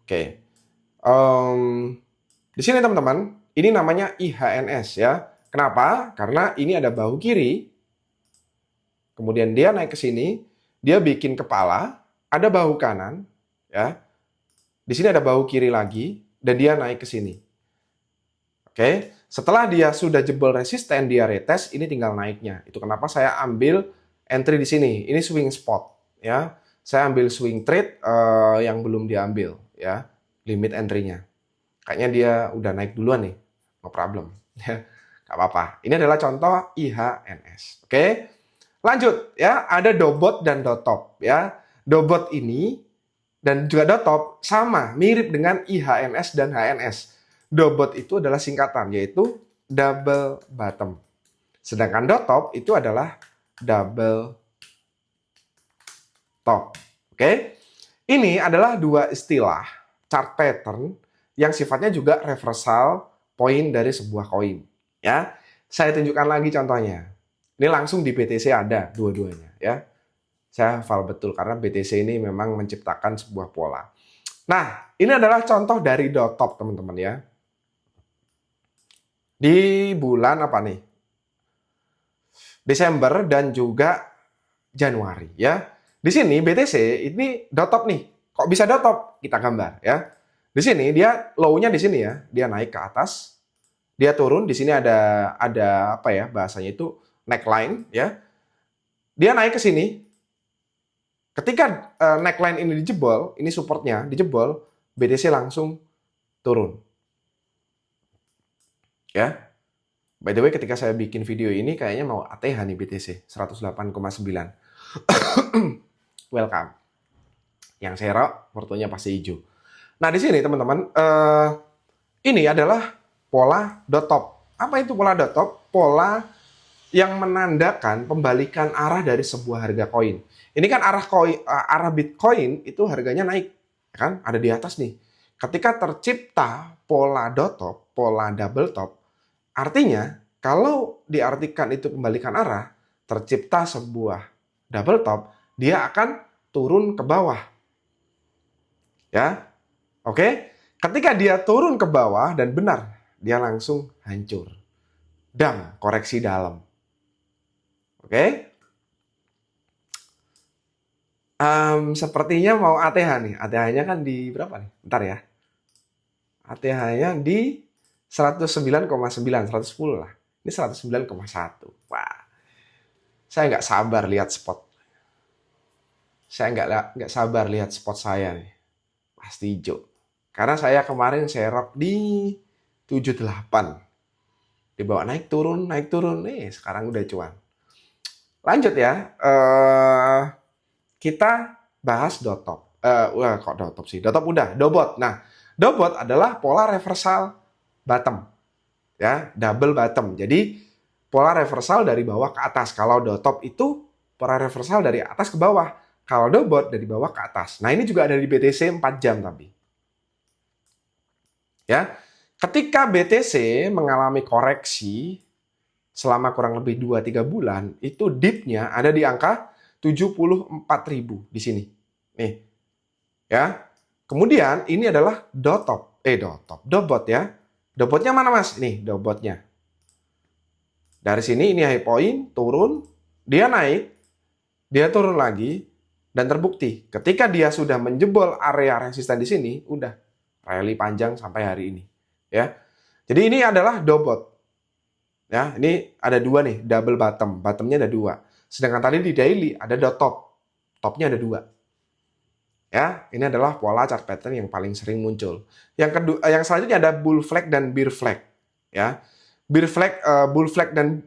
Oke. Di sini teman-teman, ini namanya IHNS ya. Kenapa? Karena ini ada bahu kiri. Kemudian dia naik ke sini, dia bikin kepala, ada bahu kanan, ya. Di sini ada bahu kiri lagi dan dia naik ke sini. Oke, setelah dia sudah jebol resisten, dia retest, ini tinggal naiknya. Itu kenapa saya ambil entry di sini. Ini swing spot, ya. Saya ambil swing trade yang belum diambil, ya, limit entry-nya. Kayaknya dia udah naik duluan nih. No problem. Gak apa-apa. Ini adalah contoh IHNS. Oke. Lanjut ya, ada dobot dan dotop ya. Dobot ini dan juga dotop sama, mirip dengan IHNS dan HNS. Dobot itu adalah singkatan, yaitu double bottom. Sedangkan dotop itu adalah double top. Oke? Ini adalah dua istilah chart pattern yang sifatnya juga reversal point dari sebuah koin. Ya, saya tunjukkan lagi contohnya. Ini langsung di BTC ada dua-duanya. Ya, saya hafal betul karena BTC ini memang menciptakan sebuah pola. Nah, ini adalah contoh dari dot top teman-teman ya. Di bulan apa nih? Desember dan juga Januari ya. Di sini BTC ini dot top nih. Kok bisa dot top? Kita gambar ya. Di sini dia low-nya di sini ya. Dia naik ke atas. Dia turun. Di sini ada apa ya? Bahasanya itu neckline ya. Dia naik ke sini. Ketika neckline ini dijebol, ini supportnya dijebol, BTC langsung turun. Ya. By the way, ketika saya bikin video ini kayaknya mau ATH nih BTC 108,9. Welcome. Yang serok, fotonya pasti hijau. Nah, di sini teman-teman, ini adalah pola dot top. Apa itu pola dot top? Pola yang menandakan pembalikan arah dari sebuah harga koin. Ini kan arah Bitcoin itu harganya naik, kan? Ada di atas nih. Ketika tercipta pola dot top, pola double top, artinya kalau diartikan itu pembalikan arah, tercipta sebuah double top, dia akan turun ke bawah. Ya. Oke? Ketika dia turun ke bawah dan benar, dia langsung hancur. Dam, koreksi dalam. Oke? Sepertinya mau ATH nih. ATH-nya kan di berapa nih? Bentar ya. ATH-nya di 109,9, 110 lah. Ini 109,1. Wah. Saya nggak sabar lihat spot. Saya nggak sabar lihat spot saya nih. Pasti hijau. Karena saya kemarin serok di 78. Dibawa naik turun. Nih, sekarang udah cuan. Lanjut ya. Kita bahas dot top. Kok dot top sih? Dot top udah. Dobot. Nah, dobot adalah pola reversal bottom. Ya, double bottom. Jadi, pola reversal dari bawah ke atas. Kalau dot top itu pola reversal dari atas ke bawah. Kalau dobot dari bawah ke atas. Nah, ini juga ada di BTC 4 jam tapi. Ya. Ketika BTC mengalami koreksi selama kurang lebih 2-3 bulan, itu dip-nya ada di angka 74.000 di sini. Nih. Ya. Kemudian ini adalah dobot ya. Dobotnya mana Mas? Nih, dobotnya. Dari sini ini high point, turun, dia naik, dia turun lagi, dan terbukti ketika dia sudah menjebol area resisten di sini, udah rally panjang sampai hari ini. Ya, jadi ini adalah dobot. Ya, ini ada dua nih, double bottom, bottomnya ada dua. Sedangkan tadi di daily ada dot top, topnya ada dua. Ya, ini adalah pola chart pattern yang paling sering muncul. Yang kedua, yang selanjutnya ada bull flag dan bear flag. Ya, bull flag dan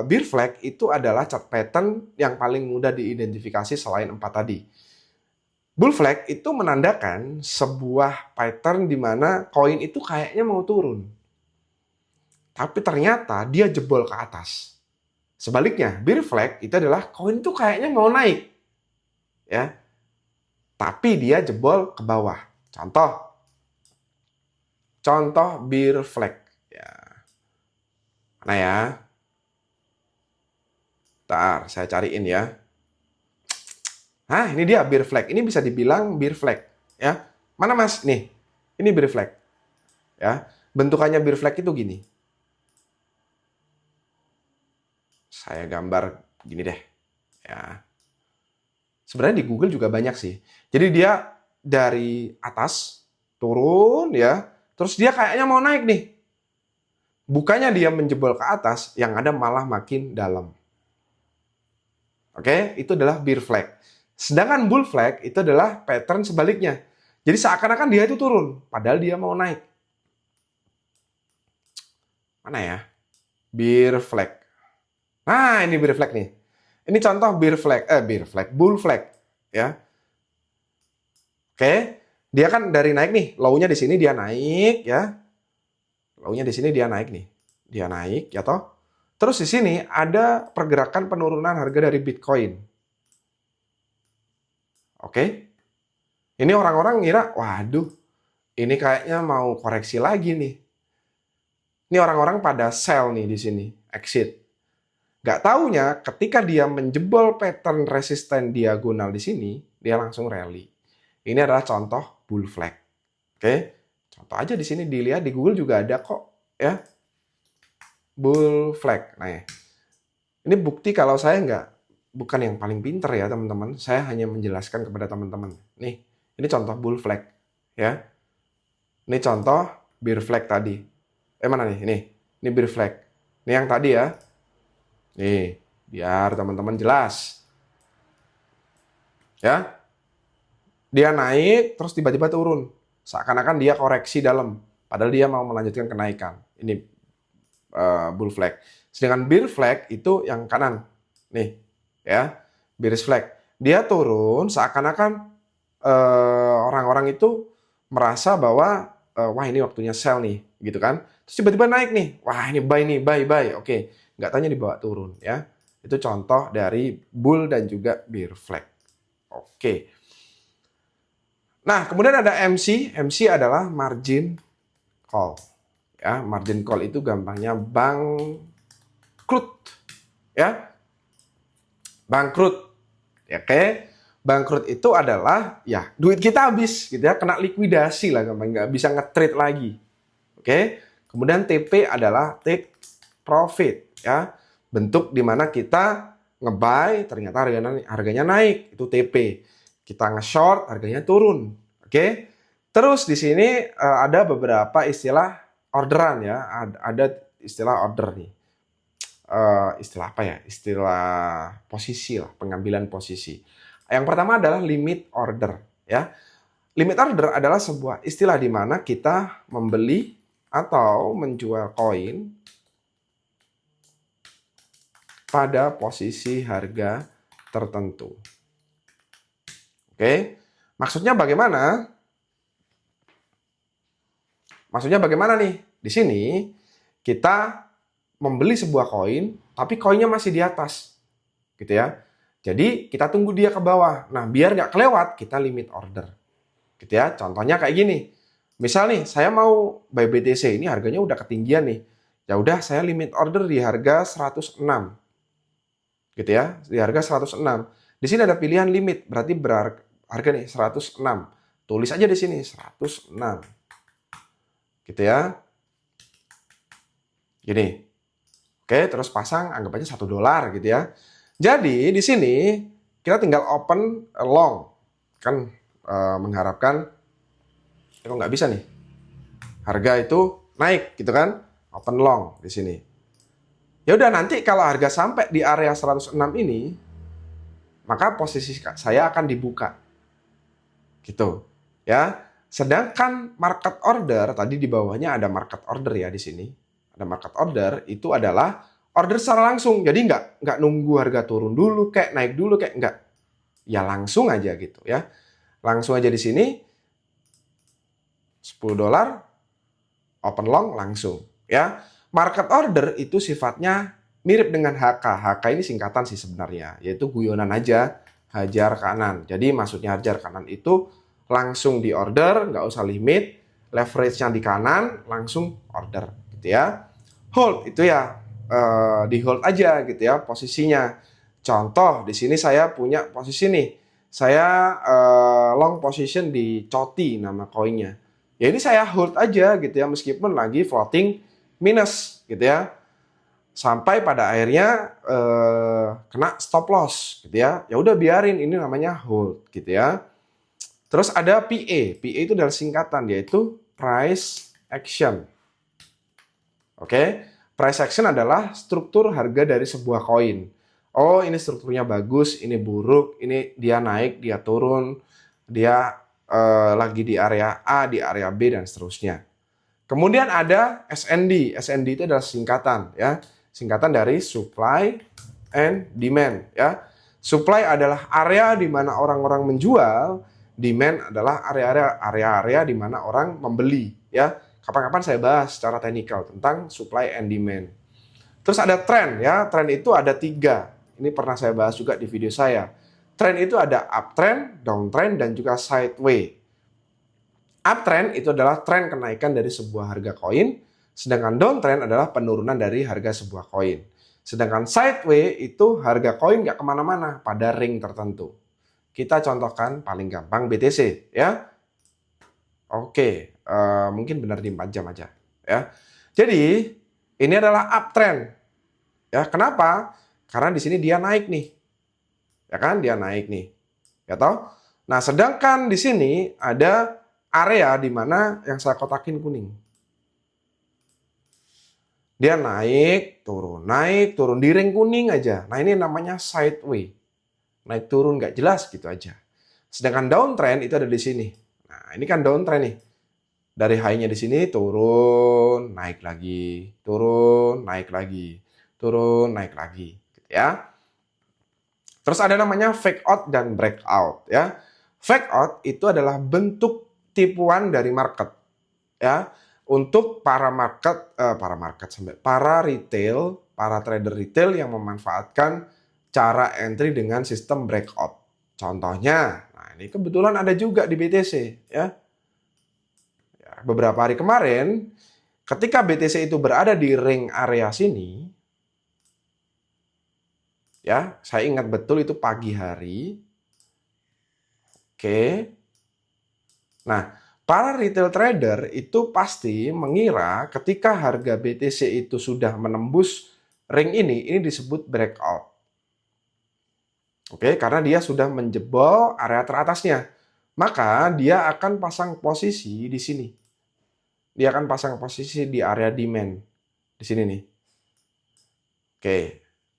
bear flag itu adalah chart pattern yang paling mudah diidentifikasi selain 4 tadi. Bull flag itu menandakan sebuah pattern di mana koin itu kayaknya mau turun. Tapi ternyata dia jebol ke atas. Sebaliknya, bear flag itu adalah koin itu kayaknya mau naik. Ya. Tapi dia jebol ke bawah. Contoh bear flag. Ya. Mana ya? Bentar, saya cariin ya. Nah, ini dia bear flag. Ini bisa dibilang bear flag, ya. Mana Mas? Nih. Ini bear flag. Ya. Bentukannya bear flag itu gini. Saya gambar gini deh. Ya. Sebenarnya di Google juga banyak sih. Jadi dia dari atas turun ya. Terus dia kayaknya mau naik nih. Bukannya dia menjebol ke atas, yang ada malah makin dalam. Oke, itu adalah bear flag. Sedangkan bull flag itu adalah pattern sebaliknya. Jadi seakan-akan dia itu turun, padahal dia mau naik. Mana ya? Bear flag. Nah, ini bear flag nih. Ini contoh bull flag ya. Oke. Dia kan dari naik nih, low-nya di sini dia naik ya. Low-nya di sini dia naik nih. Dia naik ya toh. Terus di sini ada pergerakan penurunan harga dari Bitcoin. Oke. Ini orang-orang ngira, waduh, ini kayaknya mau koreksi lagi nih. Ini orang-orang pada sell nih di sini, exit. Gak taunya ketika dia menjebol pattern resisten diagonal di sini, dia langsung rally. Ini adalah contoh bull flag. Oke. Contoh aja di sini dilihat di Google juga ada kok ya. Bull flag. Nah, ya. Ini bukti kalau saya bukan yang paling pinter ya teman-teman. Saya hanya menjelaskan kepada teman-teman. Nih, ini contoh bull flag ya. Ini contoh bear flag tadi. Mana nih? Ini bear flag. Ini yang tadi ya. Nih, biar teman-teman jelas. Ya. Dia naik terus tiba-tiba turun. Seakan-akan dia koreksi dalam, padahal dia mau melanjutkan kenaikan. Ini bull flag. Sedangkan bear flag itu yang kanan. Nih, ya. Bearish flag. Dia turun seakan-akan orang-orang itu merasa bahwa wah ini waktunya sell nih, gitu kan. Terus tiba-tiba naik nih. Wah, ini buy nih, buy. Oke, nggak tanya dibawa turun ya. Itu contoh dari bull dan juga bear flag. Oke. Nah, kemudian ada MC. MC adalah margin call. Ya, margin call itu gampangnya bangkrut. Ya. Bangkrut. Oke. Bangkrut itu adalah ya duit kita habis gitu ya, kena likuidasi lah gampang, nggak bisa nge-trade lagi. Oke. Kemudian TP adalah take profit ya. Bentuk di mana kita nge-buy ternyata harganya naik, itu TP. Kita nge-short, harganya turun. Oke. Terus di sini ada beberapa istilah orderan ya. Ada istilah order nih. Istilah apa ya? Istilah posisi lah, pengambilan posisi. Yang pertama adalah limit order ya. Limit order adalah sebuah istilah di mana kita membeli atau menjual koin pada posisi harga tertentu. Oke, maksudnya bagaimana? Maksudnya bagaimana nih? Di sini kita membeli sebuah koin, tapi koinnya masih di atas, gitu ya. Jadi kita tunggu dia ke bawah. Nah, biar nggak kelewat, kita limit order, gitu ya. Contohnya kayak gini. Misal nih, saya mau buy BTC ini harganya udah ketinggian nih. Ya udah, saya limit order di harga 106, gitu ya. Di harga 106. Di sini ada pilihan limit, berarti harga nih 106. Tulis aja di sini 106. Gitu ya. Gini. Oke, terus pasang anggap aja $1 gitu ya. Jadi di sini kita tinggal open long. Kan mengharapkan kok nggak bisa nih. Harga itu naik gitu kan. Open long di sini. Ya udah, nanti kalau harga sampai di area 106 ini, maka posisi saya akan dibuka. Gitu. Ya. Sedangkan market order, tadi di bawahnya ada market order ya di sini. Ada market order, itu adalah order secara langsung. Jadi nggak nunggu harga turun dulu, kayak naik dulu, kayak nggak. Ya langsung aja gitu ya. Langsung aja di sini, $10, open long langsung. Ya. Market order itu sifatnya mirip dengan HK. HK ini singkatan sih sebenarnya, yaitu guyonan aja, hajar kanan. Jadi maksudnya hajar kanan itu langsung di order, nggak usah limit, leverage-nya di kanan, langsung order, gitu ya. Hold itu ya di hold aja gitu ya posisinya. Contoh di sini saya punya posisi nih, saya long position di COTI nama koinnya. Ya ini saya hold aja gitu ya meskipun lagi floating minus gitu ya. Sampai pada akhirnya kena stop loss gitu ya. Ya udah biarin, ini namanya hold gitu ya. Terus ada PA. PA itu adalah singkatan, yaitu price action. Oke, price action adalah struktur harga dari sebuah koin. Oh, ini strukturnya bagus, ini buruk, ini dia naik, dia turun, dia lagi di area A, di area B, dan seterusnya. Kemudian ada SND. SND itu adalah singkatan ya. Singkatan dari supply and demand ya. Supply adalah area di mana orang-orang menjual, demand adalah area-area di mana orang membeli ya. Kapan-kapan saya bahas secara teknikal tentang supply and demand. Terus ada trend ya. Trend itu ada 3. Ini pernah saya bahas juga di video saya. Trend itu ada uptrend, downtrend, dan juga sideway. Uptrend itu adalah tren kenaikan dari sebuah harga koin, sedangkan downtrend adalah penurunan dari harga sebuah koin. Sedangkan sideway itu harga koin nggak kemana-mana pada ring tertentu. Kita contohkan paling gampang BTC ya. Oke, mungkin benar di 4 jam aja ya. Jadi ini adalah uptrend ya. Kenapa? Karena di sini dia naik nih, ya kan? Dia naik nih, ya toh. Nah, sedangkan di sini ada area di mana yang saya kotakin kuning. Dia naik, turun di ring kuning aja. Nah, ini namanya sideway. Naik turun nggak jelas gitu aja. Sedangkan downtrend itu ada di sini. Nah, ini kan downtrend nih. Dari high-nya di sini turun, naik lagi, turun, naik lagi, turun, naik lagi, gitu ya. Terus ada namanya fake out dan breakout ya. Fake out itu adalah bentuk tipuan dari market ya, untuk para retail, para trader retail yang memanfaatkan cara entry dengan sistem breakout. Contohnya, nah ini kebetulan ada juga di BTC ya. Beberapa hari kemarin ketika BTC itu berada di ring area sini ya, saya ingat betul itu pagi hari. Oke. Nah, para retail trader itu pasti mengira ketika harga BTC itu sudah menembus ring ini disebut breakout. Oke, karena dia sudah menjebol area teratasnya. Maka dia akan pasang posisi di sini. Dia akan pasang posisi di area demand. Di sini nih. Oke,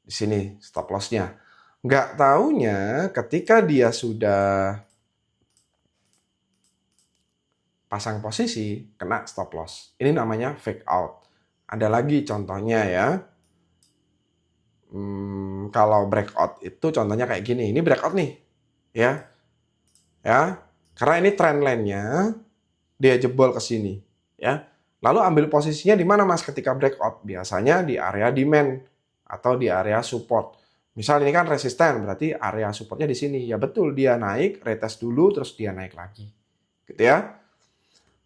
di sini stop loss-nya. Nggak taunya ketika dia sudah pasang posisi, kena stop loss. Ini namanya fake out. Ada lagi contohnya ya. Kalau breakout itu contohnya kayak gini. Ini breakout nih. Ya. Karena ini trend line-nya, dia jebol ke sini. Ya. Lalu ambil posisinya di mana Mas ketika breakout? Biasanya di area demand atau di area support. Misal ini kan resisten, berarti area supportnya di sini. Ya betul, dia naik, retest dulu, terus dia naik lagi. Gitu ya.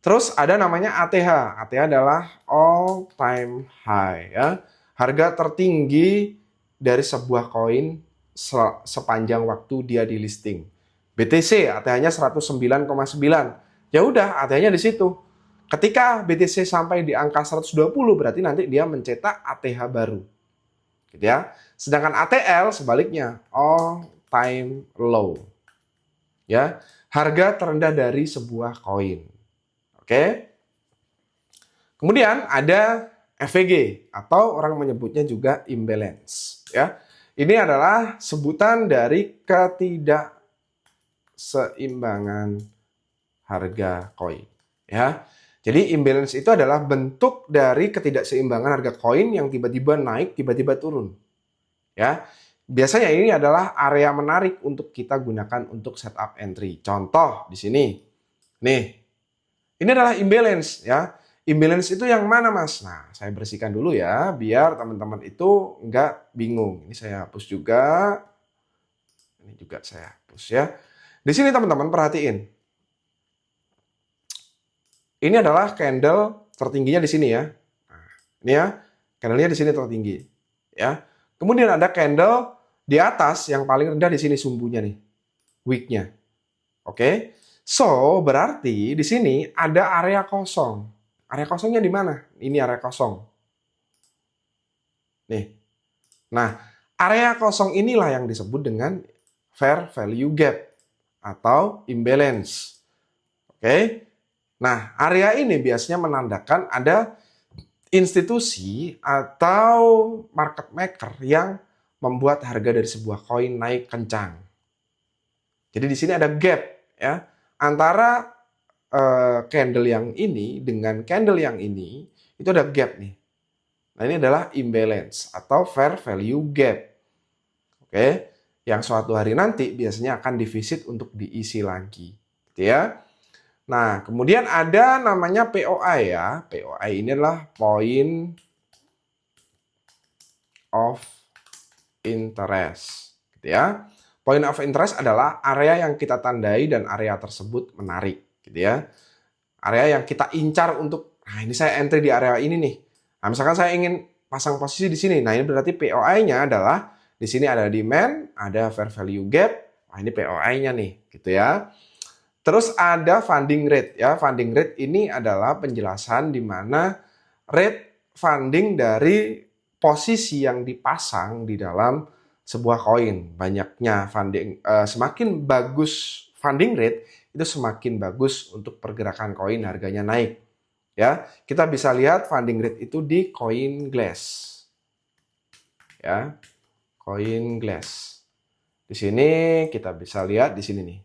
Terus ada namanya ATH. ATH adalah all time high ya. Harga tertinggi dari sebuah koin sepanjang waktu dia di listing. BTC ATH-nya 109,9. Ya udah, ATH-nya di situ. Ketika BTC sampai di angka 120 berarti nanti dia mencetak ATH baru. Gitu ya. Sedangkan ATL sebaliknya all time low. Ya, harga terendah dari sebuah koin. Oke. Kemudian ada FVG atau orang menyebutnya juga imbalance ya. Ini adalah sebutan dari ketidakseimbangan harga koin ya. Jadi imbalance itu adalah bentuk dari ketidakseimbangan harga koin yang tiba-tiba naik, tiba-tiba turun. Ya. Biasanya ini adalah area menarik untuk kita gunakan untuk setup entry. Contoh di sini. Nih. Ini adalah imbalance ya. Imbalance itu yang mana Mas? Nah, saya bersihkan dulu ya biar teman-teman itu nggak bingung. Ini saya hapus juga. Ini juga saya hapus ya. Di sini teman-teman perhatiin. Ini adalah candle tertingginya di sini ya. Nah, ini ya. Candlenya di sini tertinggi ya. Kemudian ada candle di atas yang paling rendah di sini sumbunya nih. Wick-nya. Oke. So, berarti di sini ada area kosong. Area kosongnya di mana? Ini area kosong. Nih. Nah, area kosong inilah yang disebut dengan fair value gap atau imbalance. Oke. Nah, area ini biasanya menandakan ada institusi atau market maker yang membuat harga dari sebuah koin naik kencang. Jadi di sini ada gap ya. Antara candle yang ini dengan candle yang ini, itu ada gap nih. Nah, ini adalah imbalance atau fair value gap. Oke, yang suatu hari nanti biasanya akan divisit untuk diisi lagi. Gitu ya. Nah, kemudian ada namanya POI ya. POI ini adalah point of interest. Gitu ya. Point of interest adalah area yang kita tandai dan area tersebut menarik. Gitu ya. Area yang kita incar untuk, nah ini saya entry di area ini nih. Nah, misalkan saya ingin pasang posisi di sini. Nah, ini berarti POI-nya adalah di sini ada demand, ada fair value gap. Nah, ini POI-nya nih, gitu ya. Terus ada funding rate ya. Funding rate ini adalah penjelasan di mana rate funding dari posisi yang dipasang di dalam sebuah koin. Banyaknya funding, semakin bagus funding rate, itu semakin bagus untuk pergerakan koin harganya naik. Ya, kita bisa lihat funding rate itu di CoinGlass. Ya, CoinGlass. Di sini kita bisa lihat di sini nih.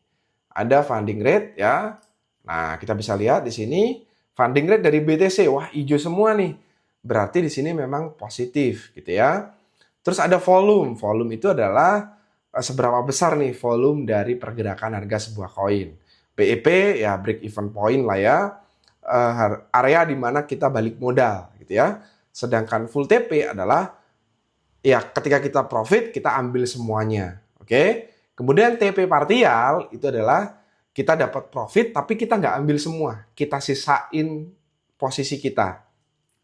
Ada funding rate ya. Nah, kita bisa lihat di sini funding rate dari BTC. Wah, hijau semua nih. Berarti di sini memang positif gitu ya. Terus ada volume. Volume itu adalah seberapa besar nih volume dari pergerakan harga sebuah koin. BEP ya break even point lah ya. Area di mana kita balik modal gitu ya. Sedangkan full TP adalah ya ketika kita profit kita ambil semuanya. Oke. Kemudian TP partial itu adalah kita dapat profit tapi kita nggak ambil semua. Kita sisain posisi kita.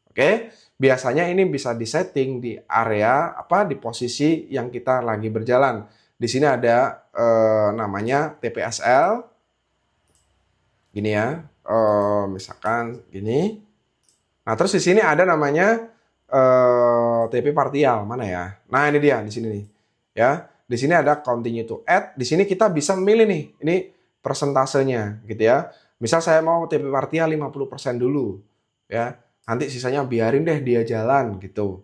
Oke. Biasanya ini bisa disetting di area di posisi yang kita lagi berjalan. Di sini ada namanya TPSL. Gini ya. Misalkan gini. Nah, terus di sini ada namanya TP partial. Mana ya? Nah, ini dia di sini nih. Ya. Di sini ada continue to add. Di sini kita bisa memilih nih. Ini persentasenya gitu ya. Misal saya mau TP partial 50% dulu. Ya. Nanti sisanya biarin deh dia jalan gitu.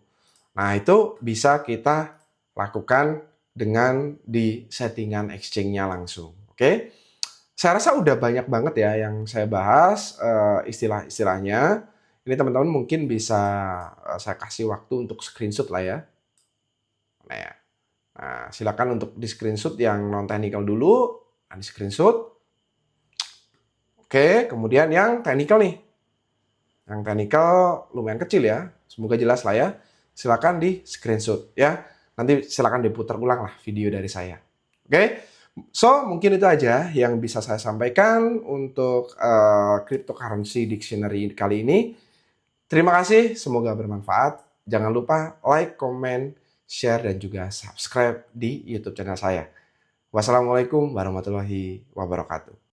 Nah, itu bisa kita lakukan dengan di settingan exchange-nya langsung. Oke. Saya rasa udah banyak banget ya yang saya bahas istilah-istilahnya. Ini teman-teman mungkin bisa saya kasih waktu untuk screenshot lah ya. Nah, ya. Nah, silakan untuk di screenshot yang non technical dulu. Nah, di screenshot. Oke, kemudian yang technical nih. Yang technical lumayan kecil ya. Semoga jelas lah ya. Silakan di screenshot ya. Nanti silakan diputar ulang lah video dari saya. Oke. So, mungkin itu aja yang bisa saya sampaikan untuk cryptocurrency dictionary kali ini. Terima kasih, semoga bermanfaat. Jangan lupa like, comment, share, dan juga subscribe di YouTube channel saya. Wassalamualaikum warahmatullahi wabarakatuh.